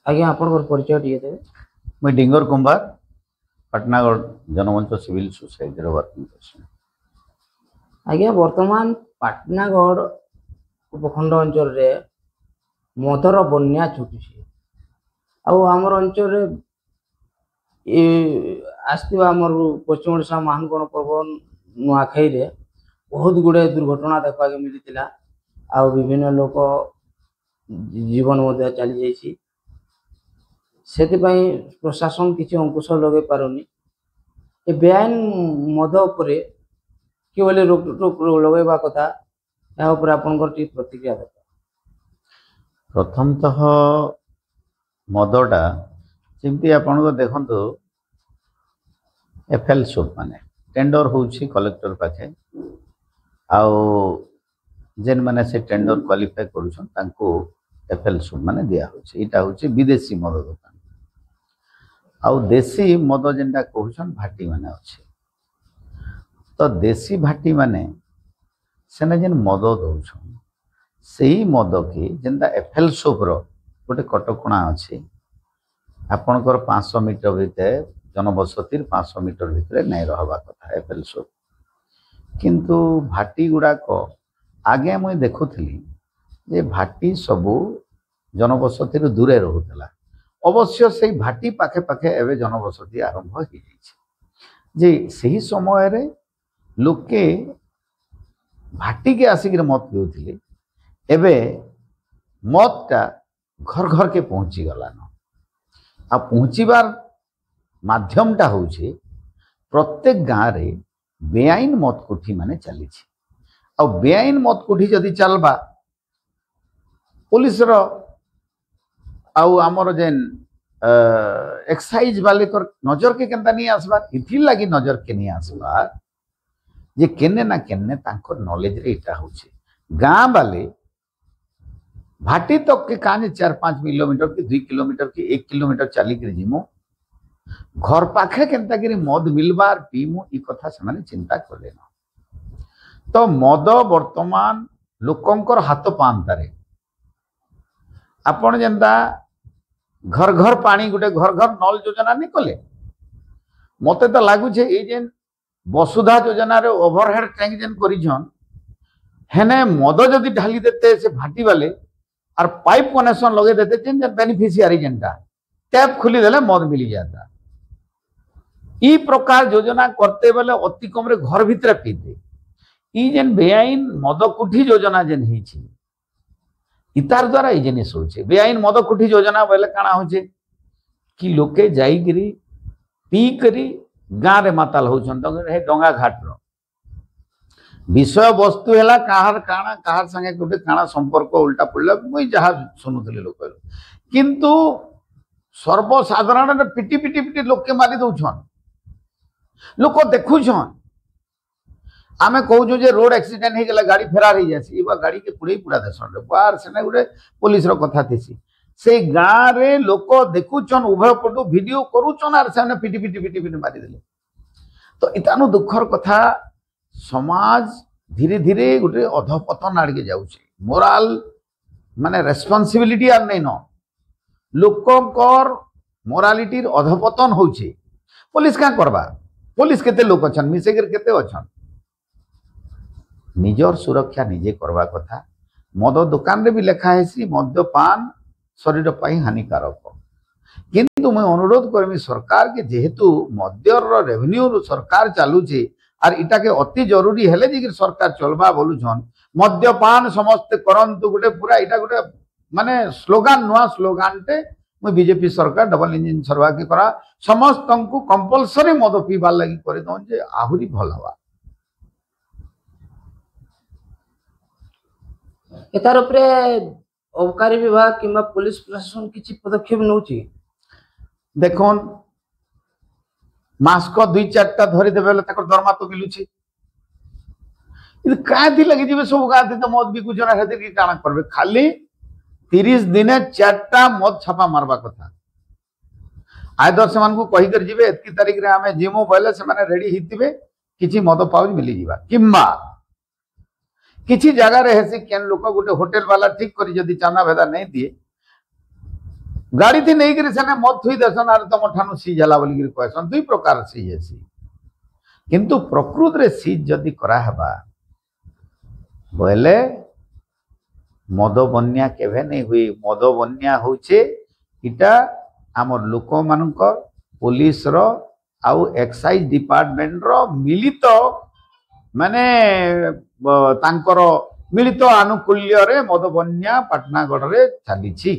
आज्ञा आपन परिचय टिके देबे। मुई Dingar Kumbhar Patnagarh Janmanch civil society working person. आज्ञा वर्तमान पाटनागढ़ उपखंड अंचल रे मदर बन्या छुटुछि आमर अंचल आसवा आमर पश्चिम ओडिशा महान गण पर्व नुआखाई रे बहुत गुड़े दुर्घटना देखा मिलता आ विभिन्न लोक जीवन मध्य चली जाइए से प्रशासन किसी अंकुश लगे पारुनी ए बेआईन मद उपरे कि रोक टोक लगेबा कथा या ऊपर आपनकर प्रतिक्रिया दे। प्रथमतः मदटा जमी आपण देखु एफएल सोप माने टेंडर होउछि कलेक्टर पाखे आउ जेन माने से टेंडर क्वालिफाई करूछन तांको एफएल सोप माने दिया होछि। इटा होछि विदेशी मद दुकान आउ देसी मद जेनटा कहउछन भाटी माने अछि। तो देसी भाटी माने सेना जेन मद दउछन सेही मद के जेनटा एफएल सोप रो गोटे कटकणा अछि। आपणकर 500 मीटर भीतर जनबसती 500 मीटर भितर नहीं रहबा कथा एफएल सोप किंतु भाटी गुड़ाक आगे मुझे देखुली जे भाटी सबू जनबसती दूरे रोला। अवश्य से भाटी पाखे पाखे एवं जनबसती आरंभ हो जे समय रे लोके भाटी के आसिक मत पिउथिले एबे मतटा घर घर के पहुँची गलान आ पहुँचबार माध्यमटा होउछे प्रत्येक गाँव रे बेआईन मत कोठी माने चली आ बेआईन मत कोठी जदि चलबा पुलिस रो आउ आमर जेन एक्साइज वाले कर नजर के केनता नहीं आसबार इथि लगी नजर के नहीं आसबार जे केने ना केने तांको नॉलेज रे इटा होउछे गाँ वाले भाटी तक के काने 4-5 किलोमीटर की 2 किलोमीटर की 1 किलोमीटर चली कर जिमु घर पाखे केनता गिरी मद मिलबार पीमु ई कथा से माने चिंता करले न। तो मद वर्तमान लोकंकर हाथ पांतारे आपण जेंता घर घर पानी गुटे घर घर नल योजना नहीं कले मते तो लागुछे ए जेन वसुधा योजना रे ओवरहेड टैंक जेन करिछन हेने मद जदि ढाली देते से भाटी वाले और पाइप कनेक्शन लगे देते जेन बेनिफिशियरी जेनटा टैप खुली देले मद मिली जाता। ई प्रकार योजना करते बेले अति कम रे घर भितर पीते ई जेन बेआईन मद कुठी योजना जेन हिची इतार द्वारा ई जिनिस होचे। बेआईन मद कुठी योजना बेले काना होचे कि लोके जाई गिरी पी करी गाँ रे माताल होछन डंगा घाट रो विषय वस्तु है कहार काना कहार संगे गोटे काना संपर्क उल्टा पड़े मुई जहाँ शुणुली लोक किंतु सर्वसाधारण पिटी पिटी पिटी लोक के मारी दौन लोक देखुछन आमे कहूँ जे रोड एक्सीडेंट हो गला गाड़ी फेरार हो जाए गाड़ी के पुड़े पुड़ा देसन बाहर से गोटे पुलिस कथा थी से गाँव रे लोक देखुछन उभय पटु वीडियो करुछन आर से पिटी पिटी पिटी पिटी मारिदेले। तो इतानु दुखर कथा समाज धीरे धीरे गोटे अधपतन आड़ के जाऊे मोराल माने रेस्पॉन्सिबिलिटी आर नहीं न लोकंकर मोरालिटी अधपतन होउछे। पुलिस क्या करबा पुलिस केते लोक अछन मिसेगर केते अछन निजर सुरक्षा निजे करबा कथा। मद दुकान रे भी लिखा है मद्यपान शरीर पाई हानिकारक किंतु मैं अनुरोध करमी सरकार के जेहेतु मद्यर रेवेन्यू सरकार चलुचे आर इटा के अति जरूरी हेले जे सरकार चलबा बोलुछन मद्यपान समस्त करंतु गोटे पूरा इटा गोटे माने स्लोगान नुआ स्लोगान टे मैं बीजेपी सरकार डबल इंजिन सरकार के करा समस्त को कंपलसरी मद पीबार लगी कर दन जे आहुरी भल हवा। एतार उपरे अबकारी विभाग किंबा पुलिस प्रशासन किछि पदक्षेप नउची देखोन मास्क 2-4टा धरी देबे दरमा तो मिलुची क्या लगी जी सब गाँव तो मद बिकुचन हेतु काଣା करबे खाली 30 दिने 4टा मद छापा मारबा कथा आयदर से मानकु कहि कर जिवे एतकी तारीख रे हमें जिमो बोले से माने रेडी हितिबे किछि मद पाउच मिली जिबा किम्बा किछि जगह रे हेसी केन लोक गोटे होटल वाला ठीक करी जदी चाना भेदा नहीं दिए गाड़ी थी नहीं करी सेने मत थुई देसन आर तुम ठानु सीज हला बोली कहसन दुई प्रकार सीज हेसी किंतु प्रकृत रे सीज जदि करा हबा बोले मद बन्या केभे नहीं हुई मद बन्या होचे इटा आमर लोक मानकर पुलिस रो आउ एक्साइज डिपार्टमेंट रो मिलित माने तांकर मिलित आनुकूल्य रे मद बन्या पाटनागढ़ रे चलीछि।